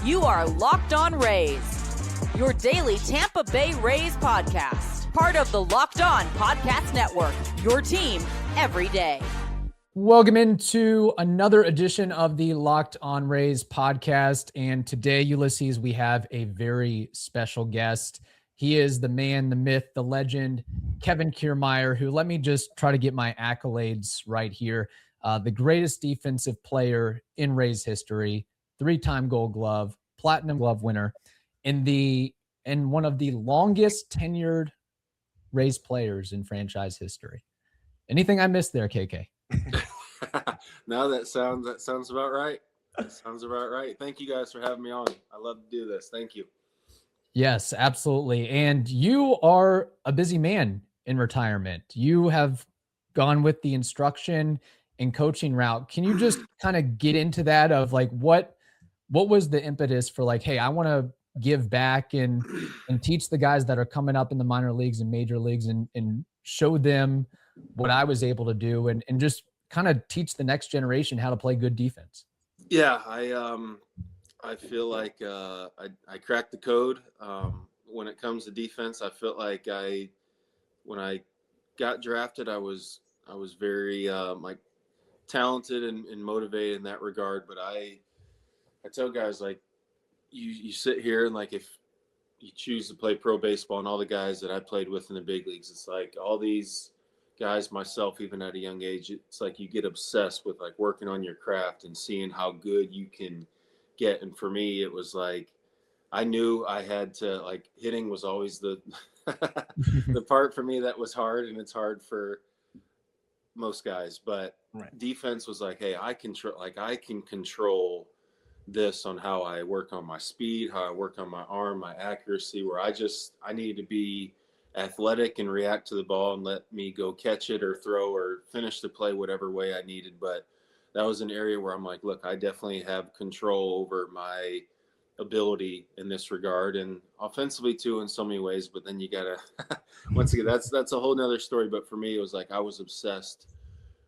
You are Locked On Rays, your daily Tampa Bay Rays podcast. Part of the Locked On Podcast Network, your team every day. Welcome into another edition of the Locked On Rays podcast. And today, Ulises, we have a very special guest. He is the man, the myth, the legend, Kevin Kiermaier, who, let me just try to get my accolades right here. The greatest defensive player in Rays history, 3-time Gold Glove, Platinum Glove winner, and one of the longest tenured Rays players in franchise history. Anything I missed there, KK? No, that sounds about right. That sounds about right. Thank you guys for having me on. I love to do this. Thank you. Yes, absolutely. And you are a busy man in retirement. You have gone with the instruction and coaching route. Can you just kind of get into that of like what was the impetus for like, hey, I want to give back and teach the guys that are coming up in the minor leagues and major leagues and show them what I was able to do and just kind of teach the next generation how to play good defense? Yeah, I feel like I cracked the code when it comes to defense. I felt like when I got drafted, I was very like talented and motivated in that regard. But I tell guys, like, you sit here and like if you choose to play pro baseball and all the guys that I played with in the big leagues, it's like all these guys, myself, even at a young age, it's like you get obsessed with like working on your craft and seeing how good you can get. And for me, it was like I knew I had to, like, hitting was always the the part for me that was hard, and it's hard for most guys. But right. Defense was like, hey, I can control this on how I work on my speed, how I work on my arm, my accuracy, where I need to be athletic and react to the ball and let me go catch it or throw or finish the play whatever way I needed. But that was an area where I'm like, look, I definitely have control over my ability in this regard, and offensively too in so many ways. But then you gotta once again, that's a whole nother story. But for me, it was like I was obsessed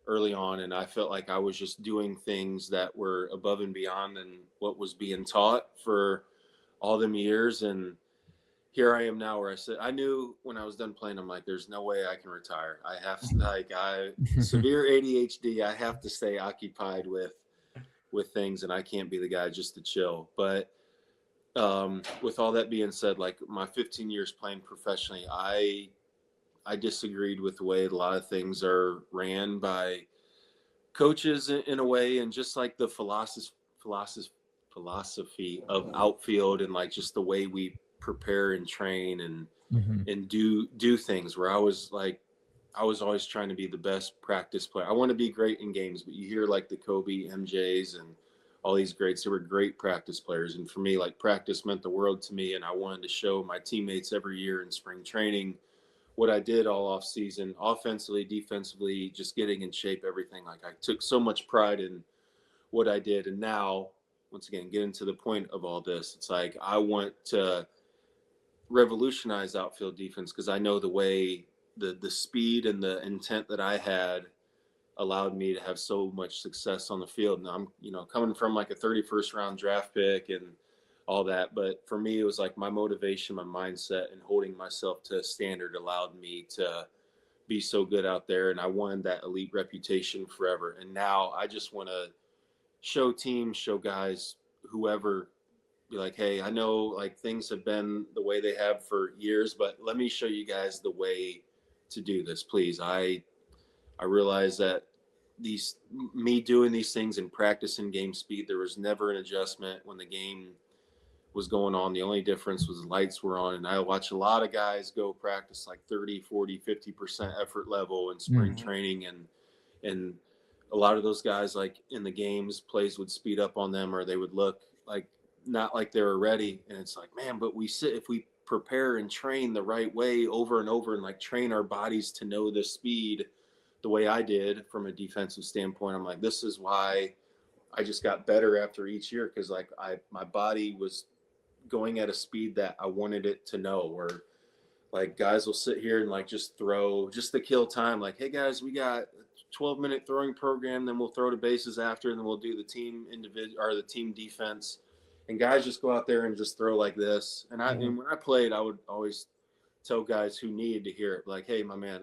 early on, and I felt like I was just doing things that were above and beyond and what was being taught for all them years. And here I am now where I knew when I was done playing, I'm like, there's no way I can retire. I have to, severe ADHD. I have to stay occupied with things, and I can't be the guy just to chill. But with all that being said, like my 15 years playing professionally, I disagreed with the way a lot of things are ran by coaches in a way, and just like the philosophy of outfield and like just the way we prepare and train and do things, where I was always trying to be the best practice player. I want to be great in games, but you hear like the Kobe, MJs, and all these greats, they were great practice players. And for me, like, practice meant the world to me, and I wanted to show my teammates every year in spring training what I did all off season, offensively, defensively, just getting in shape, everything. Like, I took so much pride in what I did. And now, once again, getting to the point of all this, it's like I want to revolutionize outfield defense, because I know the way the speed and the intent that I had allowed me to have so much success on the field. And I'm, coming from like a 31st round draft pick and all that. But for me, it was like my motivation, my mindset, and holding myself to a standard allowed me to be so good out there. And I wanted that elite reputation forever. And now I just want to show teams, show guys, whoever, be like, hey, I know like things have been the way they have for years, but let me show you guys the way to do this, please. I realized that me doing these things and practicing game speed, there was never an adjustment when the game was going on. The only difference was the lights were on. And I watch a lot of guys go practice like 30, 40, 50% effort level in spring training. And a lot of those guys, like in the games, plays would speed up on them, or they would look like not like they were ready. And it's like, man, but if we prepare and train the right way over and over and like train our bodies to know the speed the way I did from a defensive standpoint, I'm like, this is why I just got better after each year. Cause like my body was going at a speed that I wanted it to know, where like guys will sit here and like just throw just to kill time. Like, hey guys, we got a 12-minute throwing program, then we'll throw the bases after, and then we'll do the team individual or the team defense. and guys just go out there and just throw like this. And and when I played, I would always tell guys who needed to hear it, like, hey, my man,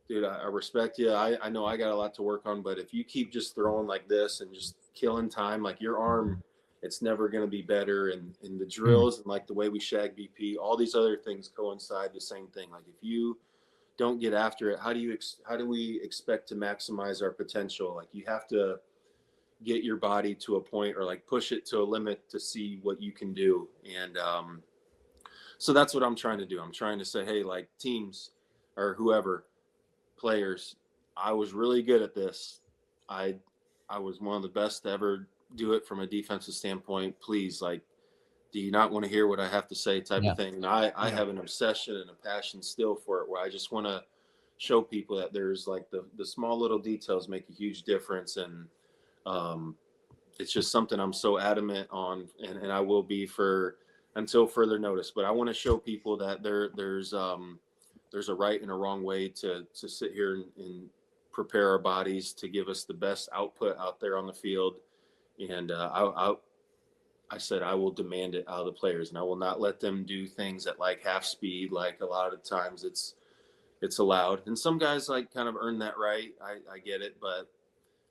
dude, I respect you. I know I got a lot to work on, but if you keep just throwing like this and just killing time, like your arm, it's never going to be better. And the drills and like the way we shag BP, all these other things coincide the same thing. Like if you don't get after it, how do we expect to maximize our potential? Like you have to get your body to a point, or like push it to a limit to see what you can do. And so that's what I'm trying to do. I'm trying to say, hey, like teams or whoever, players, I was really good at this. I was one of the best to ever do it from a defensive standpoint. Please, like, do you not want to hear what I have to say, type of thing? And I have an obsession and a passion still for it, where I just want to show people that there's like the small little details make a huge difference. And it's just something I'm so adamant on, and I will be for until further notice. But I want to show people that there's a right and a wrong way to sit here and prepare our bodies to give us the best output out there on the field. And I said I will demand it out of the players, and I will not let them do things at like half speed. Like a lot of times it's allowed, and some guys like kind of earn that right. I get it, but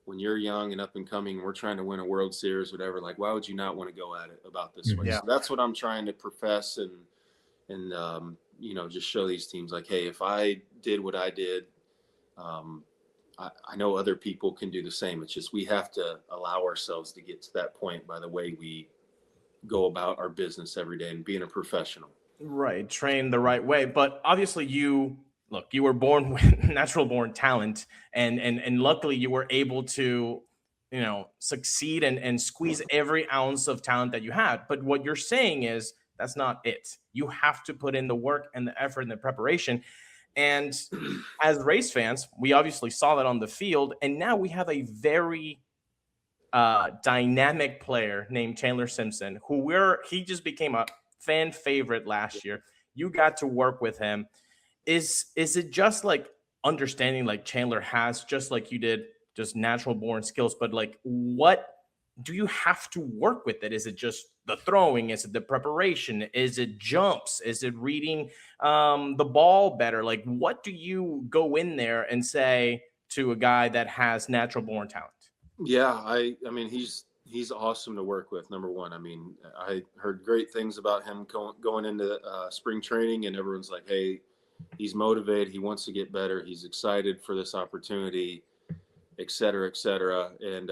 when you're young and up and coming, we're trying to win a World Series, whatever, like why would you not want to go at it about this way? So that's what I'm trying to profess and just show these teams, like, hey, if I did what I did, I know other people can do the same. It's just we have to allow ourselves to get to that point by the way we go about our business every day and being a professional. Right. Train the right way. But obviously you were born with natural born talent, and luckily you were able to, succeed and squeeze every ounce of talent that you had. But what you're saying is that's not it. You have to put in the work and the effort and the preparation. And as Rays fans, we obviously saw that on the field. And now we have a very dynamic player named Chandler Simpson, he just became a fan favorite last year. You got to work with him. Is it just like understanding like Chandler has, just like you did, just natural born skills, but like what do you have to work with it? Is it just the throwing? Is it the preparation? Is it jumps? Is it reading the ball better? Like what do you go in there and say to a guy that has natural born talent? Yeah, I mean, he's awesome to work with, number one. I mean, I heard great things about him going into spring training, and everyone's like, hey, he's motivated. He wants to get better. He's excited for this opportunity, et cetera, et cetera. And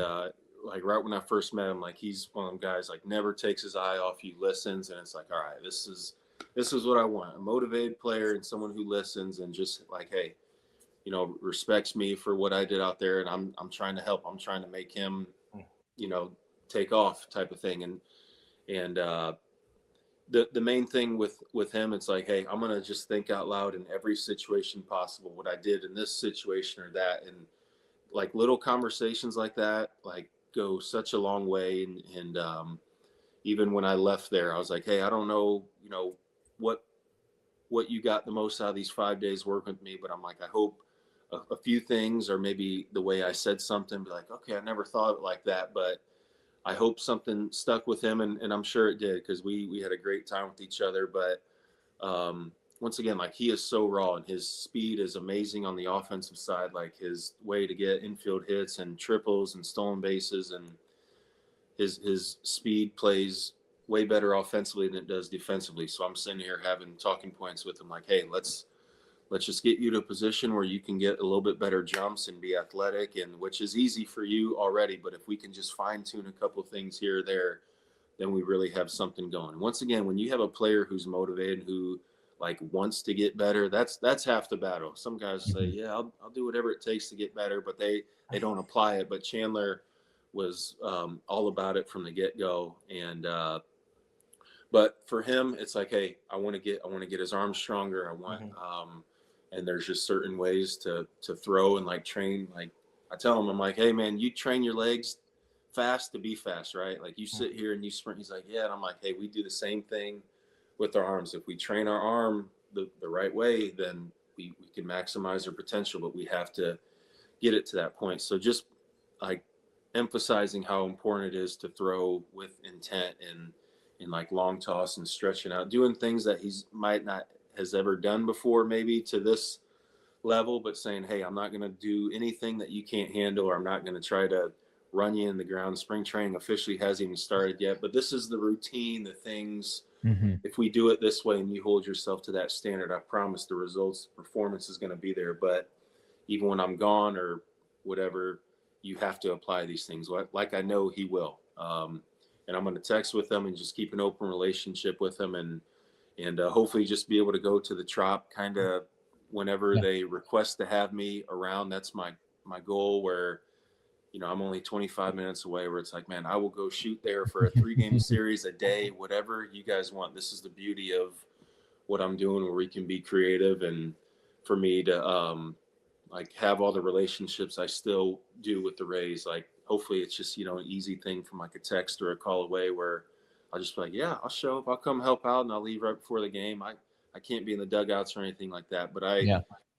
like right when I first met him, like he's one of them guys, like never takes his eye off you, listens. And it's like, all right, this is what I want. A motivated player and someone who listens and just like, hey, respects me for what I did out there. And I'm trying to help. I'm trying to make him, take off, type of thing. And the main thing with him, it's like, hey, I'm going to just think out loud in every situation possible, what I did in this situation or that. And like little conversations like that, like go such a long way. And even when I left there, I was like, hey, I don't know, what you got the most out of these 5 days working with me, but I'm like, I hope a few things, or maybe the way I said something, be like, okay, I never thought of it like that, but I hope something stuck with him, and I'm sure it did, because we had a great time with each other. But once again, like he is so raw, and his speed is amazing on the offensive side, like his way to get infield hits and triples and stolen bases, and his speed plays way better offensively than it does defensively. So I'm sitting here having talking points with him, like, hey, let's just get you to a position where you can get a little bit better jumps and be athletic, and which is easy for you already. But if we can just fine tune a couple of things here or there, then we really have something going. Once again, when you have a player who's motivated, who like wants to get better, that's half the battle. Some guys say, yeah, I'll do whatever it takes to get better, but they don't apply it. But Chandler was all about it from the get-go. And but for him, it's like, hey, I want to get his arms stronger. I want and there's just certain ways to throw and like train. Like I tell him, I'm like, hey man, you train your legs fast to be fast, right? Like you sit here and you sprint. He's like, yeah. And I'm like, hey, we do the same thing with our arms. If we train our arm the right way, then we can maximize our potential, but we have to get it to that point. So just like emphasizing how important it is to throw with intent and like long toss and stretching out, doing things that he's might not has ever done before, maybe to this level, but saying, hey, I'm not going to do anything that you can't handle, or I'm not going to try to run you in the ground. Spring training officially hasn't even started yet, but this is the routine, the things. If we do it this way and you hold yourself to that standard, I promise the results, performance is going to be there. But even when I'm gone or whatever, you have to apply these things like I know he will. And I'm going to text with them and just keep an open relationship with them, and hopefully just be able to go to the Trop kind of whenever they request to have me around. That's my goal, where, you know, I'm only 25 minutes away, where it's like, man, I will go shoot there for a 3-game series a day, whatever you guys want. This is the beauty of what I'm doing, where we can be creative, and for me to like have all the relationships I still do with the Rays. Like, hopefully it's just, you know, an easy thing from like a text or a call away, where I'll just be like, yeah, I'll show up, I'll come help out, and I'll leave right before the game. I can't be in the dugouts or anything like that, but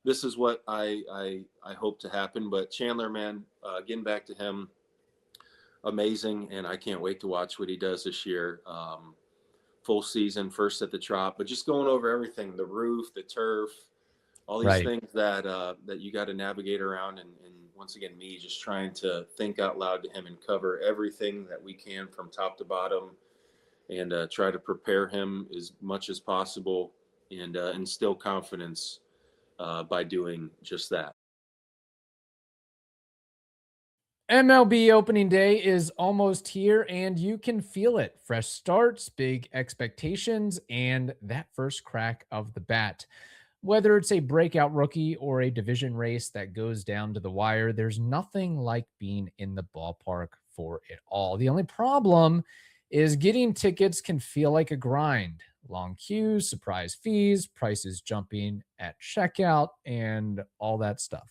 this is what I hope to happen. But Chandler, man, getting back to him, amazing, and I can't wait to watch what he does this year. Full season, first at the Trop, but just going over everything, the roof, the turf, all these things that you got to navigate around, and once again, me just trying to think out loud to him and cover everything that we can from top to bottom, and try to prepare him as much as possible, and instill confidence by doing just that. MLB opening day is almost here, and you can feel it. Fresh starts, big expectations, and that first crack of the bat. Whether it's a breakout rookie or a division race that goes down to the wire, there's nothing like being in the ballpark for it all. The only problem is getting tickets can feel like a grind. Long queues, surprise fees, prices jumping at checkout, and all that stuff.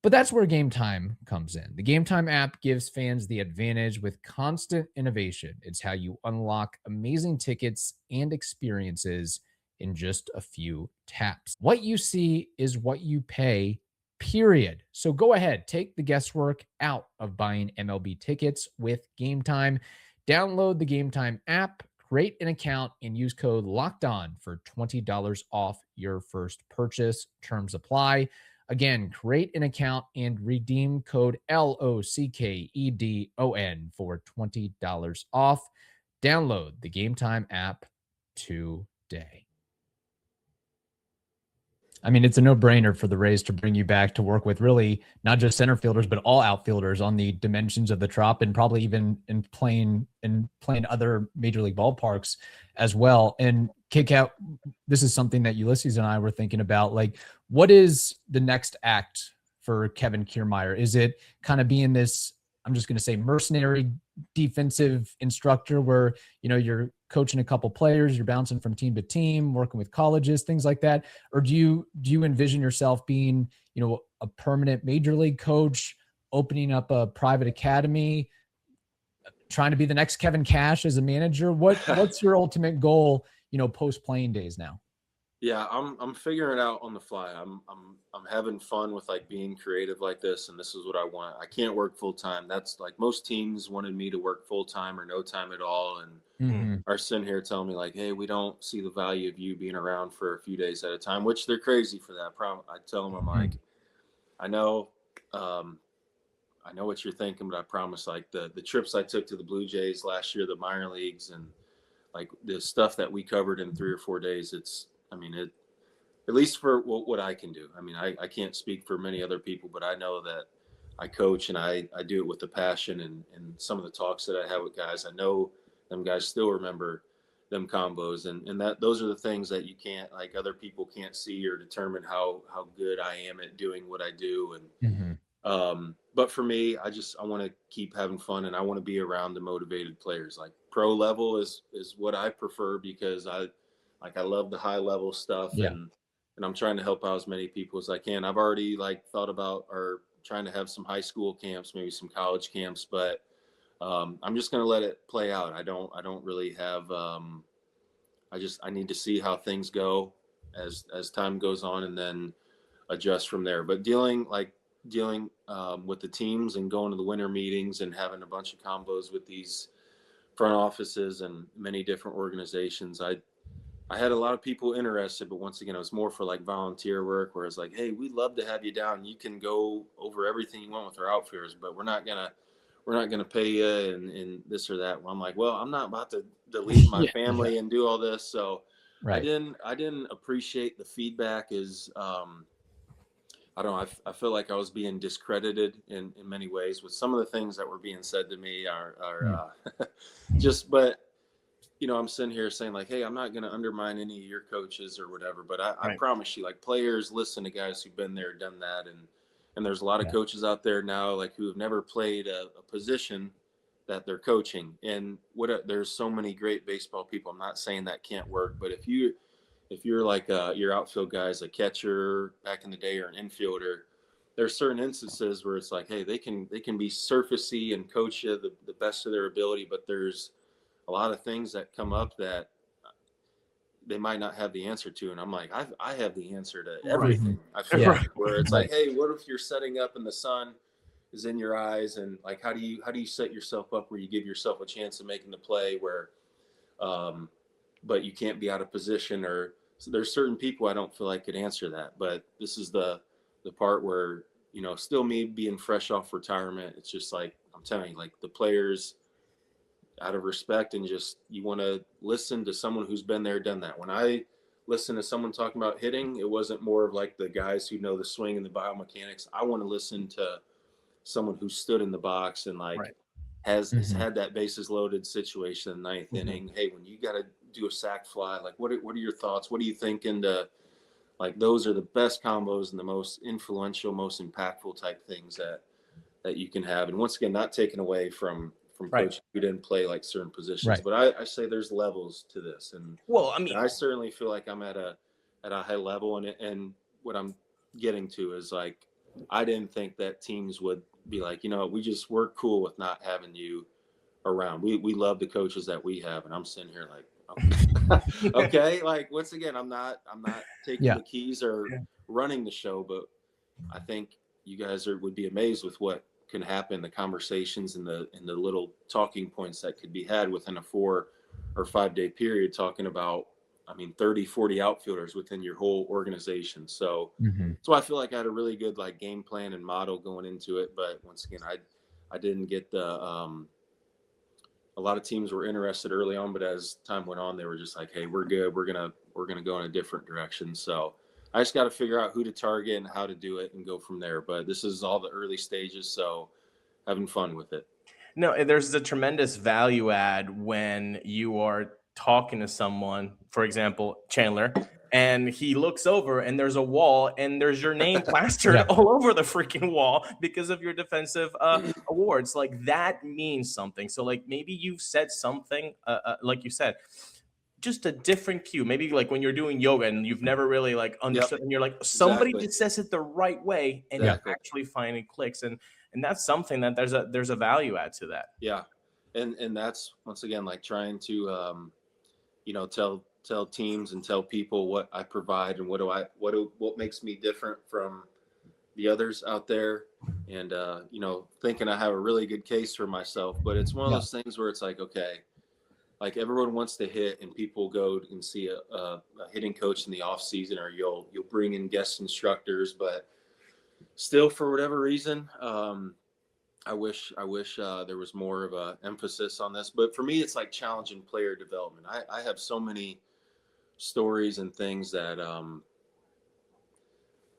But that's where Game Time comes in. The Game Time app gives fans the advantage with constant innovation. It's how you unlock amazing tickets and experiences in just a few taps. What you see is what you pay, period. So go ahead, take the guesswork out of buying MLB tickets with Game Time. Download the Game Time app, create an account, and use code LOCKEDON for $20 off your first purchase. Terms apply. Again, create an account and redeem code LOCKEDON for $20 off. Download the Game Time app today. I mean, it's a no-brainer for the Rays to bring you back to work with really not just center fielders, but all outfielders on the dimensions of the Trop, and probably even in playing other major league ballparks as well. And kick out, this is something that Ulises and I were thinking about. Like, what is the next act for Kevin Kiermaier? Is it kind of being this, I'm just going to say, mercenary defensive instructor where, you know, you're coaching a couple players, you're bouncing from team to team, working with colleges, things like that? Or do you envision yourself being, you know, a permanent major league coach, opening up a private academy, trying to be the next Kevin Cash as a manager? What's your ultimate goal, you know, post playing days now? Yeah, I'm figuring it out on the fly. I'm having fun with like being creative like this, and this is what I want. I can't work full time. That's like most teams wanted me to work full time or no time at all, and are sitting here telling me like, hey, we don't see the value of you being around for a few days at a time, which they're crazy for that. I tell them, I'm like, I know what you're thinking, but I promise, like the trips I took to the Blue Jays last year, the minor leagues, and like the stuff that we covered in 3 or 4 days, at least for what I can do. I mean, I can't speak for many other people, but I know that I coach and I do it with a passion, and some of the talks that I have with guys, I know them guys still remember them combos, and that those are the things that you can't, like, other people can't see or determine how good I am at doing what I do. And but for me, I want to keep having fun, and I want to be around the motivated players. Like pro level is what I prefer, because I love the high level stuff, and I'm trying to help out as many people as I can. I've already like thought about or trying to have some high school camps, maybe some college camps, but I'm just going to let it play out. I don't really have, I need to see how things go as time goes on, and then adjust from there. But dealing, like, dealing with the teams and going to the winter meetings and having a bunch of combos with these front offices and many different organizations, I had a lot of people interested, but once again, it was more for like volunteer work, where it's like, hey, we'd love to have you down. You can go over everything you want with our outfielders, but we're not gonna pay you and this or that. Well, I'm like, well, I'm not about to delete my family and do all this. So I didn't appreciate the feedback as I don't know. I feel like I was being discredited in many ways with some of the things that were being said to me are just, but I'm sitting here saying like, hey, I'm not going to undermine any of your coaches or whatever, but I promise you, like, players listen to guys who've been there, done that. And there's a lot of coaches out there now, like, who have never played a position that they're coaching. And there's so many great baseball people. I'm not saying that can't work, but if you're like your outfield guys, a catcher back in the day, or an infielder, there's certain instances where it's like, hey, they can be surfacey and coach you the best of their ability, but there's a lot of things that come up that they might not have the answer to. And I'm like, I have the answer to everything. I feel like, where it's like, hey, what if you're setting up and the sun is in your eyes, and like, how do you set yourself up where you give yourself a chance of making the play where, but you can't be out of position, or so there's certain people I don't feel like could answer that. But this is the part where, still me being fresh off retirement, it's just like, I'm telling you, like, the players, out of respect, and just, you want to listen to someone who's been there, done that. When I listen to someone talking about hitting, it wasn't more of like the guys who know the swing and the biomechanics. I want to listen to someone who stood in the box and like has had that bases loaded situation in the ninth inning. Hey, when you got to do a sac fly, like, what are your thoughts? What are you thinking? Like, those are the best combos and the most influential, most impactful type things that you can have. And once again, not taken away from coaches who didn't play like certain positions, but I say there's levels to this. And well, I mean, I certainly feel like I'm at a high level, and what I'm getting to is like, I didn't think that teams would be like, we're cool with not having you around. We love the coaches that we have. And I'm sitting here like, okay, like, once again, I'm not taking the keys or running the show, but I think you guys would be amazed with what can happen, the conversations and the little talking points that could be had within a 4 or 5 day period, talking about, 30, 40 outfielders within your whole organization. So, so I feel like I had a really good like game plan and model going into it. But once again, I didn't get the, a lot of teams were interested early on, but as time went on, they were just like, hey, we're good. We're going to go in a different direction. So I just got to figure out who to target and how to do it and go from there. But this is all the early stages, so having fun with it. No, there's a tremendous value add when you are talking to someone, for example, Chandler, and he looks over and there's a wall and there's your name plastered all over the freaking wall because of your defensive awards. Like, that means something. So like, maybe you've said something, like you said, just a different cue. Maybe like when you're doing yoga and you've never really like understood, and you're like, somebody just says it the right way, and you actually find it clicks. And that's something that there's a value add to that. Yeah. And that's, once again, like, trying to, tell teams and tell people what I provide and what makes me different from the others out there. And, thinking I have a really good case for myself, but it's one of those things where it's like, okay, like, everyone wants to hit, and people go and see a hitting coach in the off season, or you'll bring in guest instructors, but still, for whatever reason, I wish there was more of a emphasis on this. But for me, it's like challenging player development. I have so many stories and things that,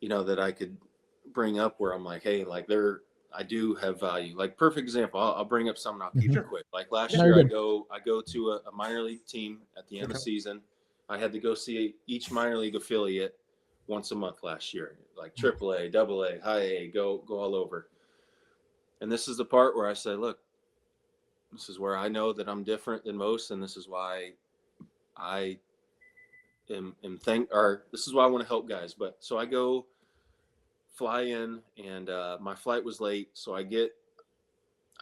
that I could bring up where I'm like, hey, like, I do have value. Like, perfect example, I'll bring up something, I'll keep it quick. Like, last year, I go to a minor league team at the end of the season. I had to go see each minor league affiliate once a month last year, like AAA, AA, high A, go all over. And this is the part where I say, look, this is where I know that I'm different than most, and this is why I this is why I want to help guys. But so I go fly in, and my flight was late, so I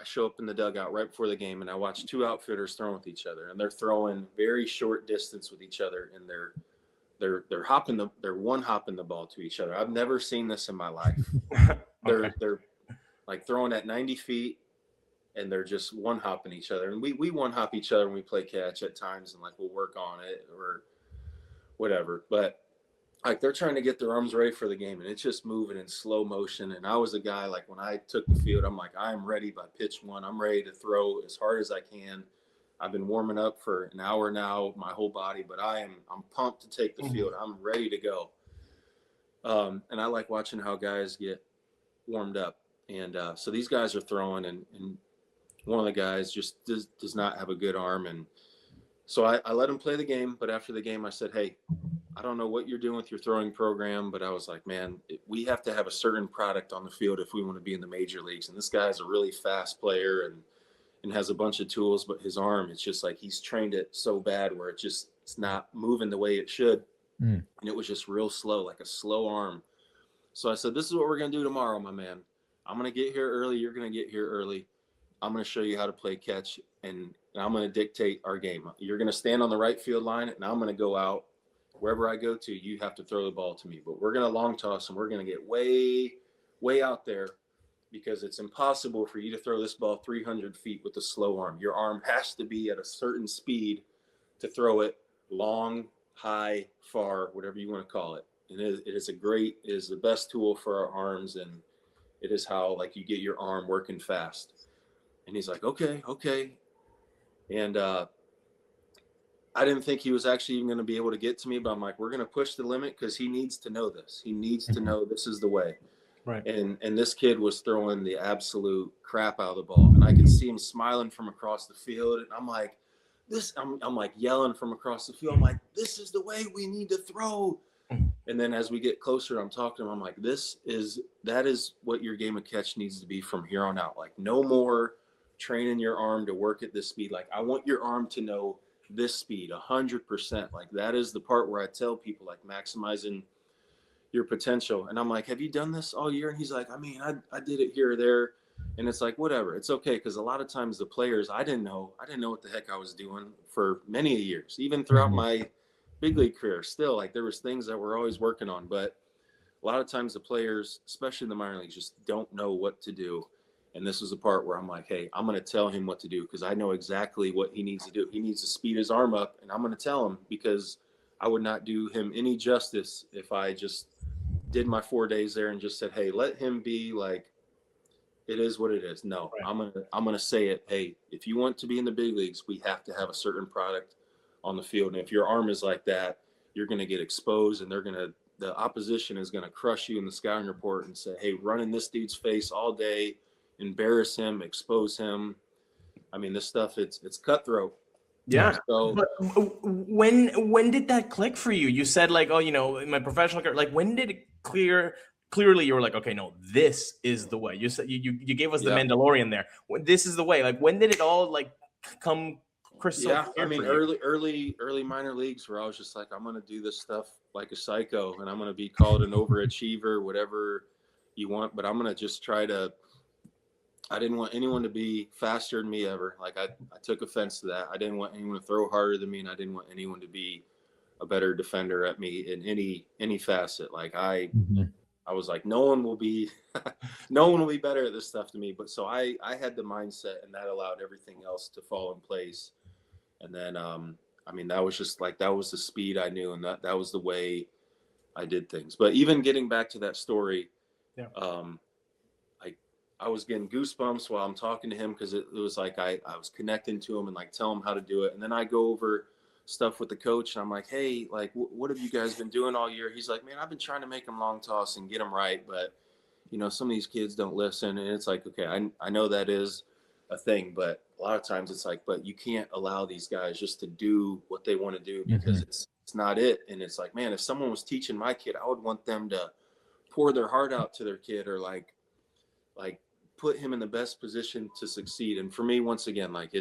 show up in the dugout right before the game, and I watch two outfielders throwing with each other, and they're throwing very short distance with each other, and they're one hopping the ball to each other. I've never seen this in my life. They're like throwing at 90 feet and they're just one hopping each other. And we one hop each other when we play catch at times, and like we'll work on it or whatever. But like they're trying to get their arms ready for the game, and it's just moving in slow motion. And I was a guy, like when I took the field, I'm like, I'm ready by pitch one. I'm ready to throw as hard as I can. I've been warming up for an hour now, my whole body, but I'm pumped to take the field. I'm ready to go. And I like watching how guys get warmed up. And so these guys are throwing, and one of the guys just does not have a good arm. And so I let him play the game. But after the game, I said, hey, I don't know what you're doing with your throwing program, but I was like, man, we have to have a certain product on the field if we want to be in the major leagues. And this guy's a really fast player and has a bunch of tools, but his arm, it's just like he's trained it so bad where it's not moving the way it should. And it was just real slow, like a slow arm. So I said, this is what we're going to do tomorrow, my man. I'm going to get here early. You're going to get here early. I'm going to show you how to play catch, and I'm going to dictate our game. You're going to stand on the right field line, and I'm going to go out. Wherever I go to, you have to throw the ball to me. But we're going to long toss, and we're going to get way, way out there because it's impossible for you to throw this ball 300 feet with a slow arm. Your arm has to be at a certain speed to throw it long, high, far, whatever you want to call it. And it is the best tool for our arms, and it is how like you get your arm working fast. And he's like, okay. And I didn't think he was actually even going to be able to get to me, but I'm like, we're going to push the limit because he needs to know this. He needs to know this is the way. Right. And this kid was throwing the absolute crap out of the ball, and I could see him smiling from across the field. And I'm like, I'm like yelling from across the field. I'm like, this is the way we need to throw. And then as we get closer, I'm talking to him. I'm like, that is what your game of catch needs to be from here on out. Like no more training your arm to work at this speed. Like I want your arm to know this speed 100%. Like that is the part where I tell people like maximizing your potential. And I'm like, have you done this all year? And he's like, I mean, I did it here or there. And it's like, whatever, it's okay. Because a lot of times the players, I didn't know what the heck I was doing for many years, even throughout my big league career. Still, like there was things that we're always working on, but a lot of times the players, especially in the minor leagues, just don't know what to do. And this is the part where I'm like, hey, I'm going to tell him what to do because I know exactly what he needs to do. He needs to speed his arm up, and I'm going to tell him because I would not do him any justice if I just did my 4 days there and just said, hey, let him be like, it is what it is. No, right. I'm gonna say it. Hey, if you want to be in the big leagues, we have to have a certain product on the field. And if your arm is like that, you're going to get exposed, and the opposition is going to crush you in the scouting report and say, hey, run in this dude's face all day, embarrass him, expose him. I mean, this stuff, it's cutthroat. Yeah. So, but when did that click for you? You said like, oh, in my professional career, like when did it clearly you were like, okay, no, this is the way. You said you gave us the Mandalorian there. This is the way. Like when did it all like come crystal clear? I mean, early minor leagues where I was just like, I'm going to do this stuff like a psycho, and I'm going to be called an overachiever, whatever you want, but I'm going to just try to. I didn't want anyone to be faster than me ever. Like I took offense to that. I didn't want anyone to throw harder than me, and I didn't want anyone to be a better defender at me in any facet. Like I was like, no one will be better at this stuff to me. But so I had the mindset, and that allowed everything else to fall in place. And then, I mean, that was just like, that was the speed I knew, and that was the way I did things. But even getting back to that story, I was getting goosebumps while I'm talking to him because it was like I was connecting to him and like tell him how to do it. And then I go over stuff with the coach, and I'm like, hey, like, what have you guys been doing all year? He's like, man, I've been trying to make them long toss and get them right, but some of these kids don't listen. And it's like, okay, I know that is a thing, but a lot of times it's like, but you can't allow these guys just to do what they want to do because it's not it. And it's like, man, if someone was teaching my kid, I would want them to pour their heart out to their kid, or like put him in the best position to succeed. And for me, once again, like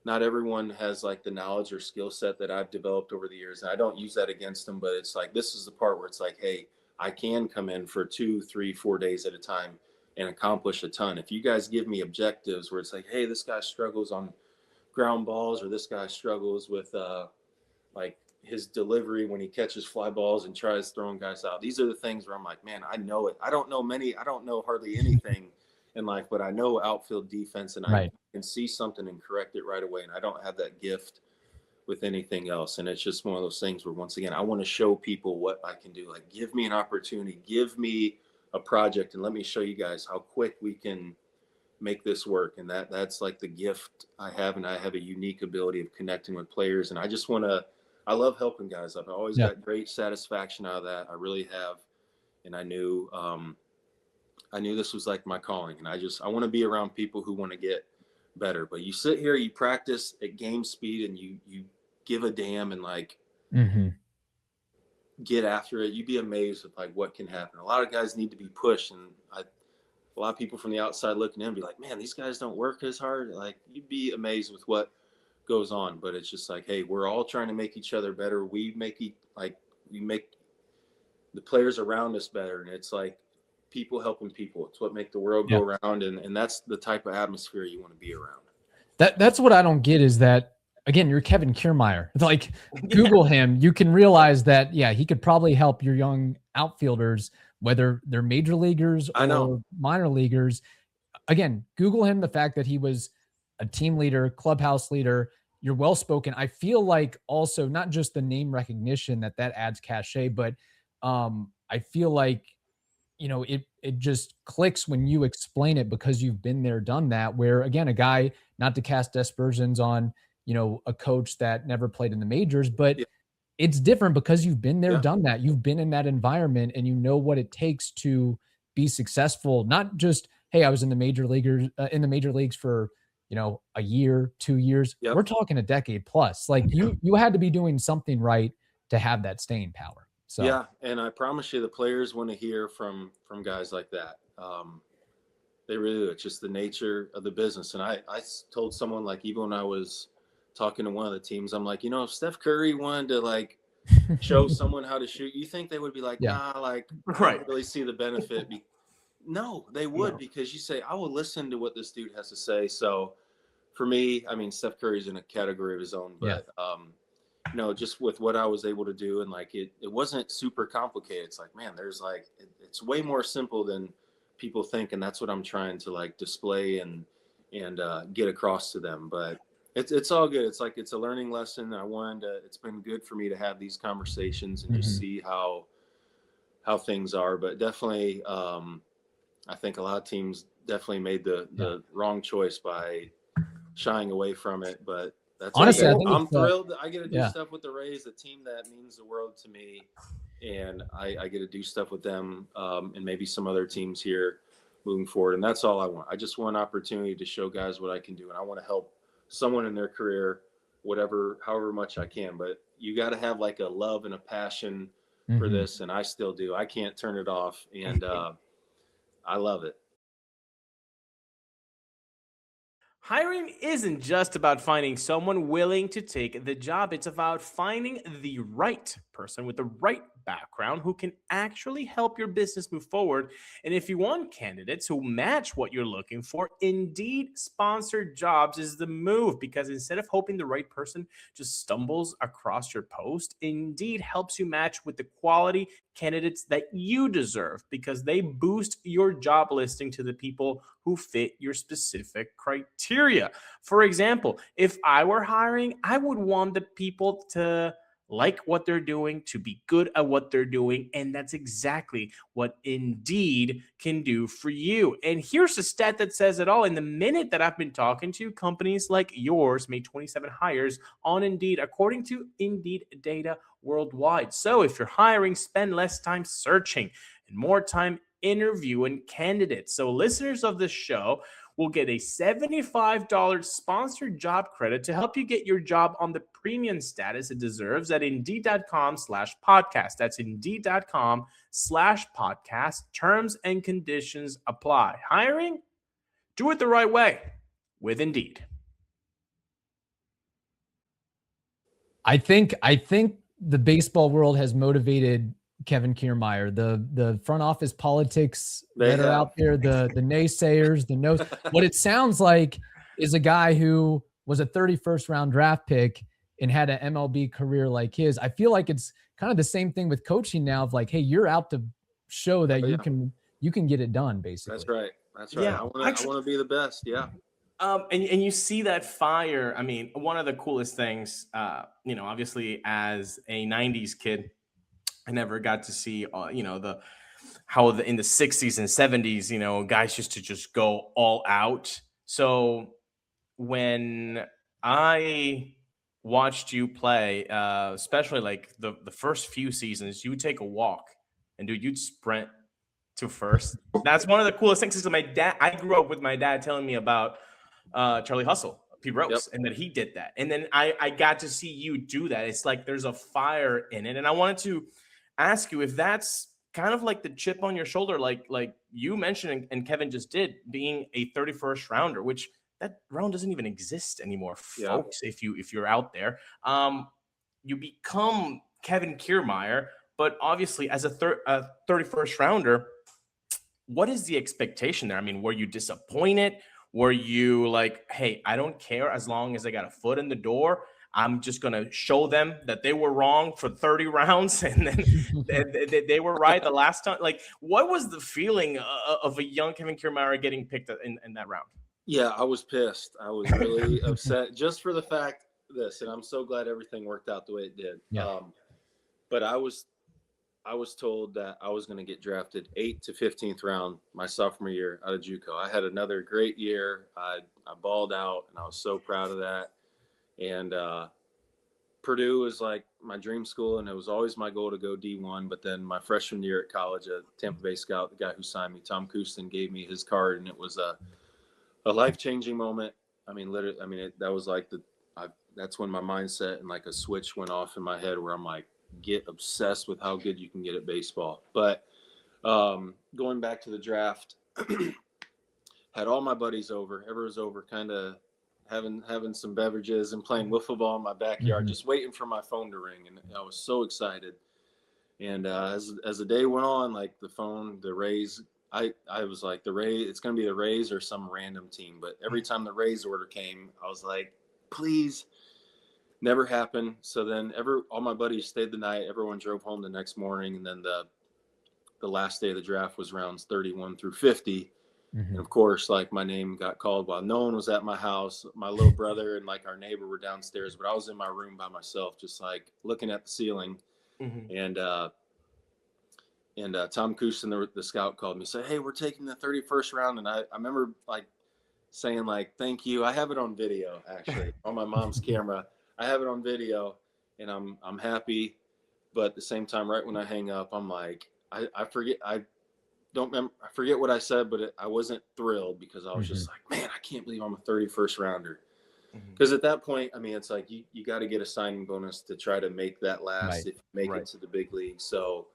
not everyone has like the knowledge or skill set that I've developed over the years. And I don't use that against them, but it's like, this is the part where it's like, hey, I can come in for 2, 3, 4 days at a time and accomplish a ton. If you guys give me objectives where it's like, hey, this guy struggles on ground balls, or this guy struggles with like his delivery when he catches fly balls and tries throwing guys out. These are the things where I'm like, man, I know it. I don't know hardly anything in life, but I know outfield defense, and I can see something and correct it right away. And I don't have that gift with anything else. And it's just one of those things where, once again, I want to show people what I can do. Like, give me an opportunity, give me a project, and let me show you guys how quick we can make this work. And that's like the gift I have. And I have a unique ability of connecting with players. And I love helping guys up. I always got great satisfaction out of that. I really have. And I knew this was like my calling. And I want to be around people who want to get better. But you sit here, you practice at game speed, and you give a damn and like get after it. You'd be amazed with like what can happen. A lot of guys need to be pushed, and a lot of people from the outside looking in be like, man, these guys don't work as hard. Like, you'd be amazed with what goes on. But it's just like, hey, we're all trying to make each other better. We make the players around us better. And it's like people helping people. It's what make the world go around. And that's the type of atmosphere you want to be around. That's what I don't get is that, again, you're Kevin Kiermaier. Like, Google him. You can realize that, he could probably help your young outfielders, whether they're major leaguers or minor leaguers. Again, Google him. The fact that he was a team leader, clubhouse leader, you're well-spoken. I feel like also not just the name recognition that adds cachet, but I feel like, it just clicks when you explain it because you've been there, done that, where, again, a guy, not to cast aspersions on, a coach that never played in the majors, but it's different because you've been there, done that. You've been in that environment, and you know what it takes to be successful. Not just, hey, I was in the major leagues for, a year, 2 years. We're talking a decade plus. Like, you had to be doing something right to have that staying power. So and I promise you, the players want to hear from guys like that. They really do. It's just the nature of the business. And I told someone, like, even when I was talking to one of the teams, I'm like, if Steph Curry wanted to like show someone how to shoot, you think they would be like, nah, like, I don't really see the benefit. No, they would, because you say, I will listen to what this dude has to say. So for me, I mean, Steph Curry's in a category of his own, but just with what I was able to do, and like, it wasn't super complicated. It's like, man, there's like, it's way more simple than people think. And that's what I'm trying to like display and get across to them. But it's all good. It's like, it's a learning lesson. It's been good for me to have these conversations and just see how things are. But definitely, I think a lot of teams definitely made the wrong choice by shying away from it. But that's honestly, I'm thrilled that I get to do stuff with the Rays, a team that means the world to me. And I get to do stuff with them and maybe some other teams here moving forward. And that's all I want. I just want an opportunity to show guys what I can do. And I want to help someone in their career, however much I can. But you got to have like a love and a passion for this. And I still do. I can't turn it off. And I love it. Hiring isn't just about finding someone willing to take the job. It's about finding the right person with the right background who can actually help your business move forward. And if you want candidates who match what you're looking for, Indeed sponsored jobs is the move, because instead of hoping the right person just stumbles across your post, Indeed helps you match with the quality candidates that you deserve, because they boost your job listing to the people who fit your specific criteria. For example, if I were hiring, I would want the people to like what they're doing, to be good at what they're doing. And that's exactly what Indeed can do for you. And here's a stat that says it all. In the minute that I've been talking to, companies like yours made 27 hires on Indeed, according to Indeed data worldwide. So if you're hiring, spend less time searching and more time interviewing candidates. So listeners of this show will get a $75 sponsored job credit to help you get your job on the premium status it deserves at Indeed.com/podcast. That's Indeed.com/podcast. Terms and conditions apply. Hiring? Do it the right way with Indeed. I think the baseball world has motivated Kevin Kiermaier, the front office politics that are out there, the naysayers, what it sounds like is a guy who was a 31st round draft pick and had an MLB career like his. I feel like it's kind of the same thing with coaching now of like, hey, you're out to show that you can get it done, basically. That's right. That's right. Yeah, I want to be the best. Yeah. And you see that fire. I mean, one of the coolest things, obviously as a 90s kid, I never got to see, in the 60s and 70s, guys used to just go all out. So when I watched you play, especially like the first few seasons, you would take a walk and you'd sprint to first. That's one of the coolest things. Because I grew up with my dad telling me about Charlie Hustle, Pete Rose, and that he did that. And then I got to see you do that. It's like there's a fire in it. And I wanted to ask you if that's kind of like the chip on your shoulder, like you mentioned and Kevin just did, being a 31st rounder, which that round doesn't even exist anymore, folks. If you're out there, you become Kevin Kiermaier, but obviously as a 31st rounder, what is the expectation there? I mean, were you disappointed? Were you like, hey, I don't care as long as I got a foot in the door? I'm just going to show them that they were wrong for 30 rounds and then they were right the last time. Like, what was the feeling of a young Kevin Kiermaier getting picked in that round? Yeah, I was pissed. I was really upset just for the fact this, and I'm so glad everything worked out the way it did. Yeah. But I was told that I was going to get drafted 8th to 15th round my sophomore year out of JUCO. I had another great year. I balled out, and I was so proud of that. And Purdue was like my dream school, and it was always my goal to go D1. But then my freshman year at college, a Tampa Bay scout, the guy who signed me, Tom Couston, gave me his card, and it was a life-changing moment. I mean, literally, that was like that's when my mindset and like a switch went off in my head where I'm like, get obsessed with how good you can get at baseball. But going back to the draft, had all my buddies over. Everyone was over, kind of having some beverages and playing wiffle ball in my backyard, just waiting for my phone to ring. And I was so excited. And as the day went on, like the Rays, I was like, the Rays, it's going to be the Rays or some random team. But every time the Rays order came, I was like, please. Never happened. So then all my buddies stayed the night. Everyone drove home the next morning. And then the last day of the draft was rounds 31 through 50. And of course, like my name got called while no one was at my house. My little brother and like our neighbor were downstairs, but I was in my room by myself, just like looking at the ceiling. And Tom Couston, the scout, called me, said, hey, we're taking the 31st round. And I remember like saying like, thank you. I have it on video, actually, on my mom's camera. I have it on video, and I'm happy. But at the same time, right when I hang up, I'm like, I forget what I said, but I wasn't thrilled because I was just like, man, I can't believe I'm a 31st rounder. Because at that point, I mean, it's like you got to get a signing bonus to try to make that last if you make it to the big league. So,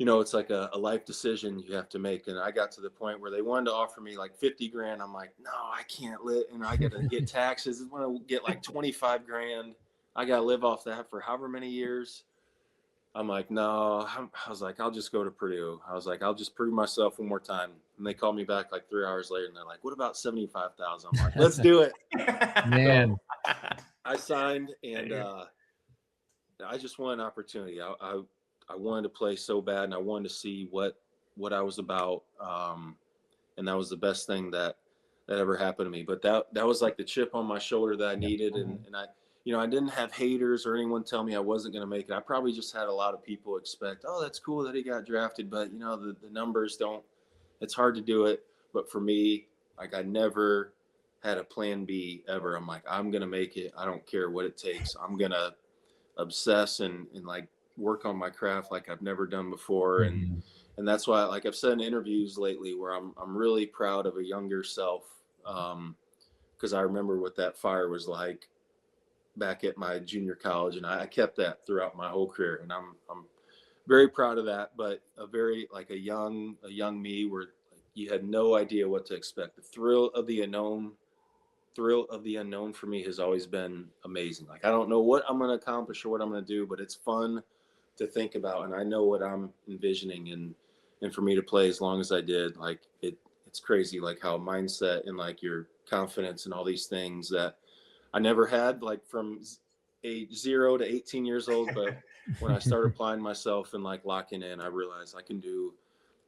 it's like a life decision you have to make. And I got to the point where they wanted to offer me like 50 grand. I'm like, no, I can't live. And I got to get taxes. I want to get like 25 grand. I got to live off that for however many years. I'm like, no, I was like, I'll just go to Purdue. I was like, I'll just prove myself one more time. And they called me back like 3 hours later and they're like, what about 75,000? I'm like, let's do it. Man. So I signed and I just wanted an opportunity. I wanted to play so bad and I wanted to see what I was about. And that was the best thing that ever happened to me. But that was like the chip on my shoulder that I needed. And I didn't have haters or anyone tell me I wasn't going to make it. I probably just had a lot of people expect, oh, that's cool that he got drafted. But, the numbers it's hard to do it. But for me, like I never had a plan B ever. I'm like, I'm going to make it. I don't care what it takes. I'm going to obsess and like work on my craft like I've never done before. And that's why, like I've said in interviews lately where I'm really proud of a younger self. Cause I remember what that fire was like back at my junior college. And I kept that throughout my whole career. And I'm very proud of that, but a young me where you had no idea what to expect. The thrill of the unknown for me has always been amazing. Like, I don't know what I'm going to accomplish or what I'm going to do, but it's fun to think about. And I know what I'm envisioning and for me to play as long as I did, like it's crazy, like how mindset and like your confidence and all these things that I never had, like from age 0 to 18 years old. But when I started applying myself and like locking in, I realized I can do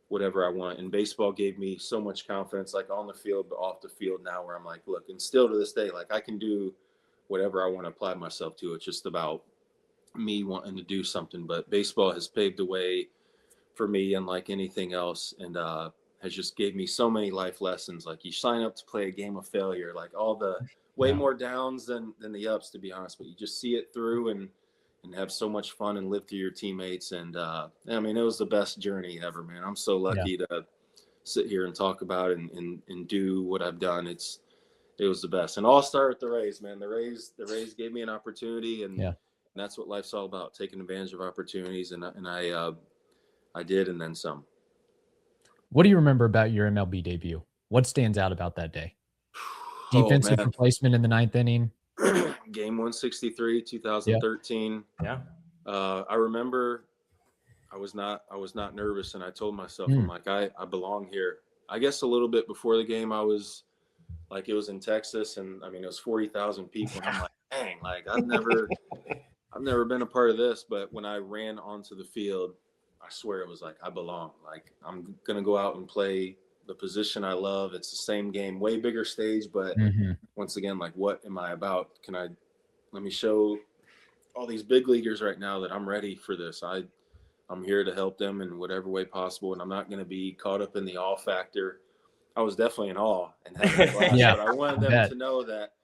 whatever I want. And baseball gave me so much confidence, like on the field, but off the field now, where I'm like, look, and still to this day, like I can do whatever I want to apply myself to. It's just about me wanting to do something. But baseball has paved the way for me, unlike anything else, and has just gave me so many life lessons. Like you sign up to play a game of failure, like all the way more downs than the ups, to be honest, but you just see it through and have so much fun and live through your teammates. And I mean, it was the best journey ever, man. I'm so lucky to sit here and talk about it and do what I've done. It was the best. And I'll start with the Rays, man. The Rays gave me an opportunity, and that's what life's all about, taking advantage of opportunities. And I did, and then some. What do you remember about your MLB debut? What stands out about that day? Defensive replacement in the 9th inning. Game 163, 2013. Yeah. I remember I was not nervous, and I told myself, I'm like, I belong here. I guess a little bit before the game, I was like, it was in Texas, and I mean, it was 40,000 people. And I'm like, dang, like I've never been a part of this. But when I ran onto the field, I swear it was like, I belong. Like I'm going to go out and play the position I love. It's the same game, way bigger stage. But once again, like, what am I about? Let me show all these big leaguers right now that I'm ready for this. I'm here to help them in whatever way possible. And I'm not going to be caught up in the awe factor. I was definitely in awe and having a blast, but I wanted them to know that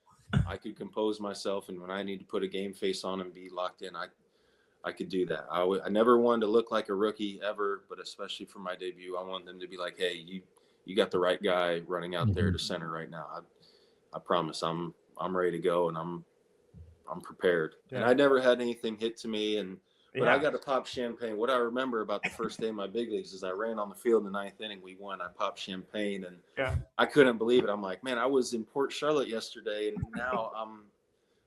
I could compose myself. And when I need to put a game face on and be locked in, I could do that. I never wanted to look like a rookie ever, but especially for my debut, I want them to be like, hey, you got the right guy running out there to center right now. I promise I'm ready to go, and I'm prepared. And I never had anything hit to me, but I got to pop champagne. What I remember about the first day of my big leagues is I ran on the field in the 9th inning. We won. I popped champagne, and I couldn't believe it. I'm like, man, I was in Port Charlotte yesterday, and now I'm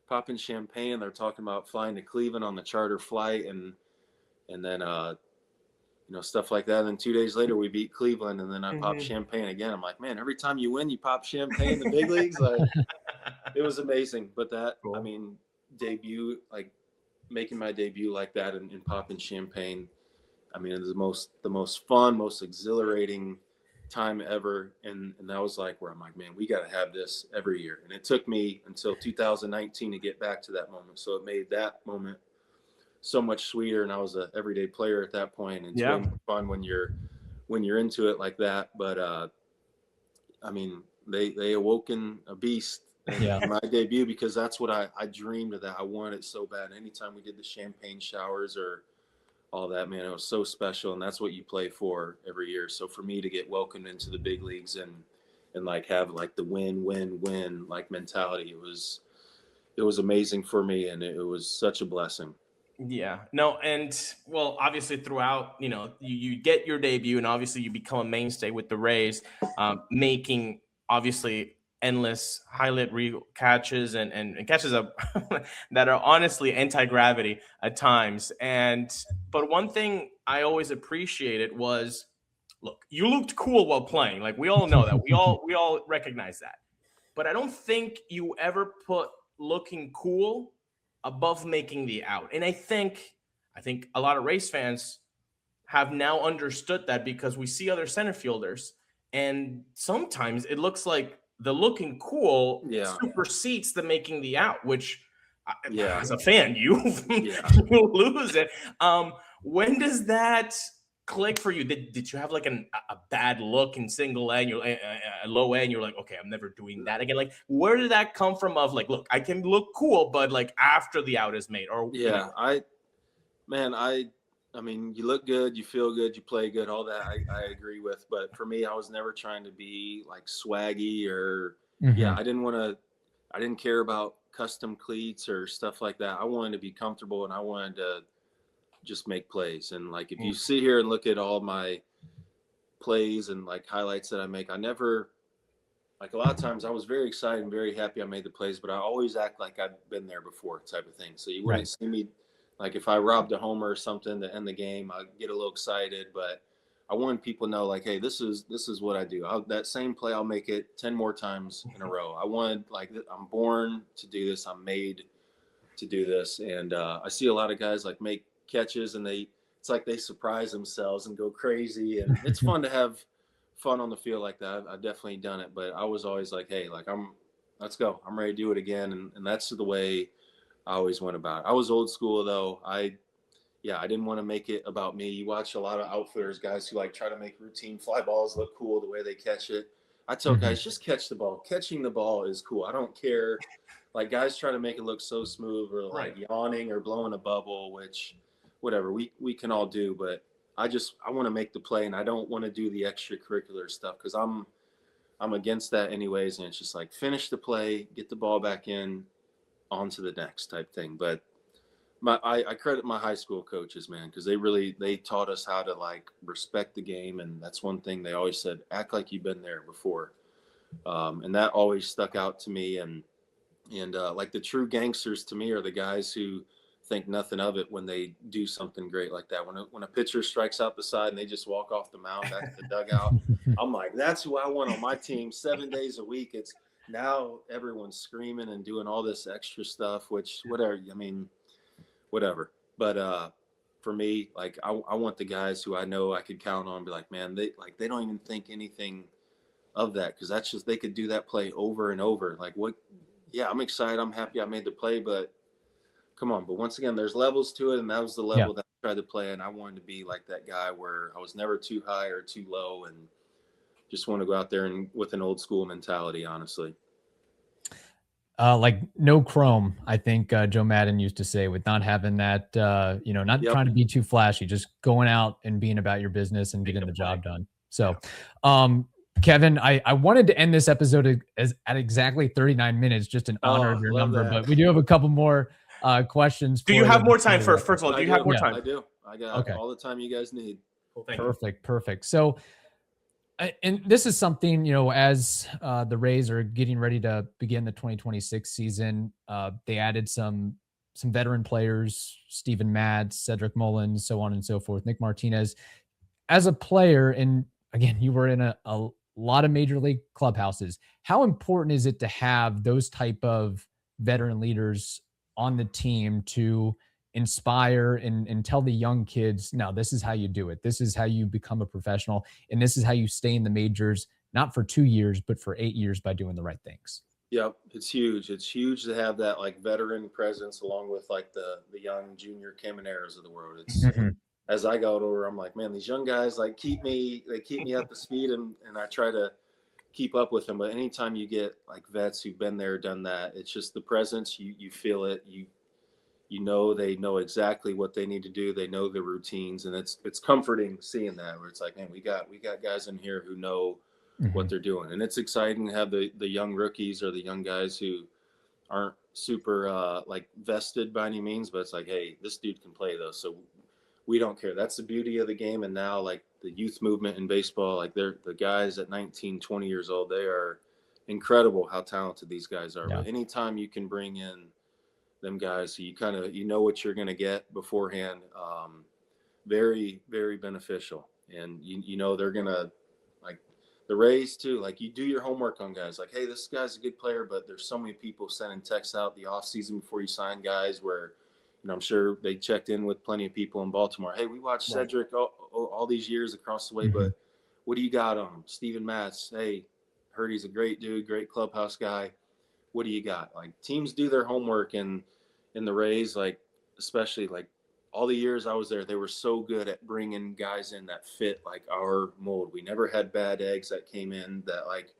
popping champagne. They're talking about flying to Cleveland on the charter flight, and then stuff like that. And then 2 days later we beat Cleveland, and then I popped champagne again. I'm like, man, every time you win, you pop champagne in the big leagues. Like, it was amazing. But I mean, debut, like making my debut like that and popping champagne, I mean, it was the most fun, most exhilarating time ever. And that was like where I'm like, man, we got to have this every year. And it took me until 2019 to get back to that moment. So it made that moment so much sweeter. And I was an everyday player at that point. And it's way more fun when you're into it like that. But I mean, they awoken a beast in my debut, because that's what I dreamed of. That I wanted it so bad. Anytime we did the champagne showers or all that, man, it was so special. And that's what you play for every year. So for me to get welcomed into the big leagues and like have like the win like mentality, it was amazing for me, and it was such a blessing. Yeah, no. And well, obviously throughout, you get your debut, and obviously you become a mainstay with the Rays, making obviously endless highlight reel catches and catches that are honestly anti-gravity at times. But one thing I always appreciated was, look, you looked cool while playing. Like, we all know that. We all recognize that. But I don't think you ever put looking cool above making the out. And I think a lot of Rays fans have now understood that, because we see other center fielders, and sometimes it looks like the looking cool supersedes the making the out, which as a fan, you lose it. When does that click for you? Did you have like a bad look in single A, and you're a low A, and you're like, okay, I'm never doing that again? Like, where did that come from? Of like, look, I can look cool, but like after the out is made, or I mean, you look good, you feel good, you play good, all that I agree with. But for me, I was never trying to be like swaggy or I didn't care about custom cleats or stuff like that. I wanted to be comfortable, and I wanted to just make plays. And like, if you sit here and look at all my plays and like highlights that I make, I never, like, a lot of times I was very excited and very happy I made the plays, but I always act like I've been there before, type of thing. So you wouldn't see me, like, if I robbed a homer or something to end the game, I'd get a little excited, but I wanted people to know, like, hey, this is what I do. That same play, I'll make it 10 more times in a row. I wanted, like, I'm born to do this. I'm made to do this. And I see a lot of guys like make catches and it's like they surprise themselves and go crazy. And it's fun to have fun on the field like that. I've definitely done it, but I was always like, hey, like let's go. I'm ready to do it again. And that's the way I always went about it. I was old school though. I didn't want to make it about me. You watch a lot of outfielders, guys who like try to make routine fly balls look cool the way they catch it. I tell guys, just catch the ball. Catching the ball is cool. I don't care. Like guys try to make it look so smooth or like yawning or blowing a bubble, which whatever we can all do. But I want to make the play, and I don't want to do the extracurricular stuff because I'm against that anyways. And it's just like finish the play, get the ball back in, on to the next type thing. But I credit my high school coaches, man, because they taught us how to like respect the game, and that's one thing they always said: act like you've been there before, and that always stuck out to me. And like the true gangsters to me are the guys who think nothing of it when they do something great like that. When a pitcher strikes out the side and they just walk off the mound back to the dugout, I'm like, that's who I want on my team 7 days a week. It's now everyone's screaming and doing all this extra stuff, which whatever. I mean. Whatever. But for me, like I want the guys who I know I could count on, be like, man, they don't even think anything of that, because that's just, they could do that play over and over. Like what? Yeah, I'm excited. I'm happy I made the play, but come on. But once again, there's levels to it, and that was the level that I tried to play, and I wanted to be like that guy where I was never too high or too low, and just want to go out there and with an old school mentality, honestly. Like no chrome, I think Joe Madden used to say, with not having that, not trying to be too flashy, just going out and being about your business and getting the job done. So, Kevin, I wanted to end this episode at exactly 39 minutes, just in honor of your number, but we do have a couple more questions. Do you have more time first of all? Do you have more time? I do. I got all the time you guys need. Well, thank you. Perfect. So, and this is something, as the Rays are getting ready to begin the 2026 season, they added some veteran players, Steven Matz, Cedric Mullins, so on and so forth, Nick Martinez. As a player, and again, you were in a lot of major league clubhouses, how important is it to have those type of veteran leaders on the team to inspire and tell the young kids, no, this is how you do it. This is how you become a professional. And this is how you stay in the majors, not for 2 years, but for 8 years by doing the right things. Yep. It's huge. It's huge to have that like veteran presence along with like the young junior Kiermaiers of the world. It's as I got older, I'm like, man, these young guys like keep me up to speed, and I try to keep up with them. But anytime you get like vets who've been there, done that, it's just the presence, you feel it, they know exactly what they need to do. They know the routines, and it's comforting seeing that, where it's like, man, we got guys in here who know what they're doing. And it's exciting to have the young rookies or the young guys who aren't super like vested by any means, but it's like, hey, this dude can play though, so we don't care. That's the beauty of the game. And now like the youth movement in baseball, like they're the guys at 19, 20 years old, they are incredible how talented these guys are. But anytime you can bring in them guys, so you kind of what you're going to get beforehand, very, very beneficial. And they're going to, like the Rays too, like you do your homework on guys, like, hey, this guy's a good player, but there's so many people sending texts out the off season before you sign guys where I'm sure they checked in with plenty of people in Baltimore. Hey, we watched Cedric all these years across the way, but what do you got on him? Steven Matz, hey, heard he's a great dude, great clubhouse guy. What do you got? Like teams do their homework, and in the Rays, like especially like all the years I was there, they were so good at bringing guys in that fit like our mold. We never had bad eggs that came in that like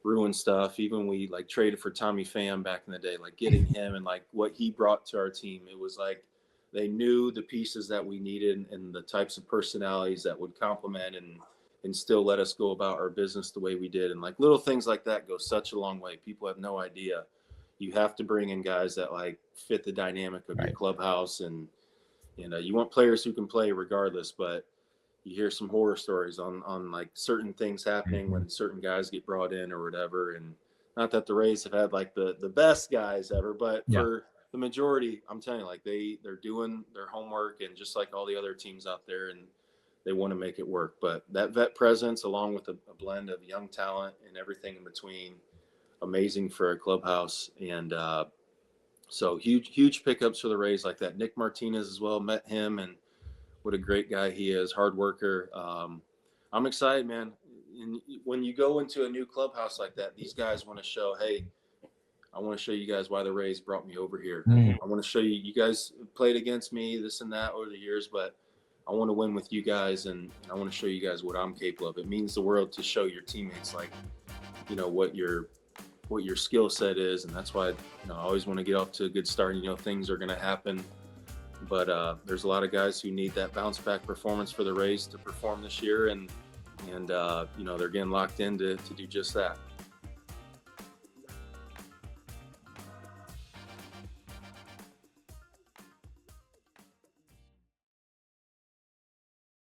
ruined stuff. Even we like traded for Tommy Pham back in the day, like getting him and like what he brought to our team. It was like they knew the pieces that we needed and the types of personalities that would complement and still let us go about our business the way we did. And like little things like that go such a long way. People have no idea. You have to bring in guys that like fit the dynamic of your clubhouse, and you want players who can play regardless, but you hear some horror stories on like certain things happening when certain guys get brought in or whatever. And not that the Rays have had like the best guys ever, but for the majority, I'm telling you, like they're doing their homework, and just like all the other teams out there, and they want to make it work. But that vet presence, along with a blend of young talent and everything in between, amazing for a clubhouse. And so huge pickups for the Rays like that. Nick Martinez as well, met him, and what a great guy he is, hard worker. I'm excited, man. And when you go into a new clubhouse like that, these guys want to show, hey, I want to show you guys why the Rays brought me over here. I want to show you, you guys played against me, this and that over the years, but I want to win with you guys, and I want to show you guys what I'm capable of. It means the world to show your teammates, like, you know, what your skill set is. And that's why, you know, I always want to get off to a good start. You know, things are going to happen, but there's a lot of guys who need that bounce back performance for the Rays to perform this year. And you know, they're getting locked in to do just that.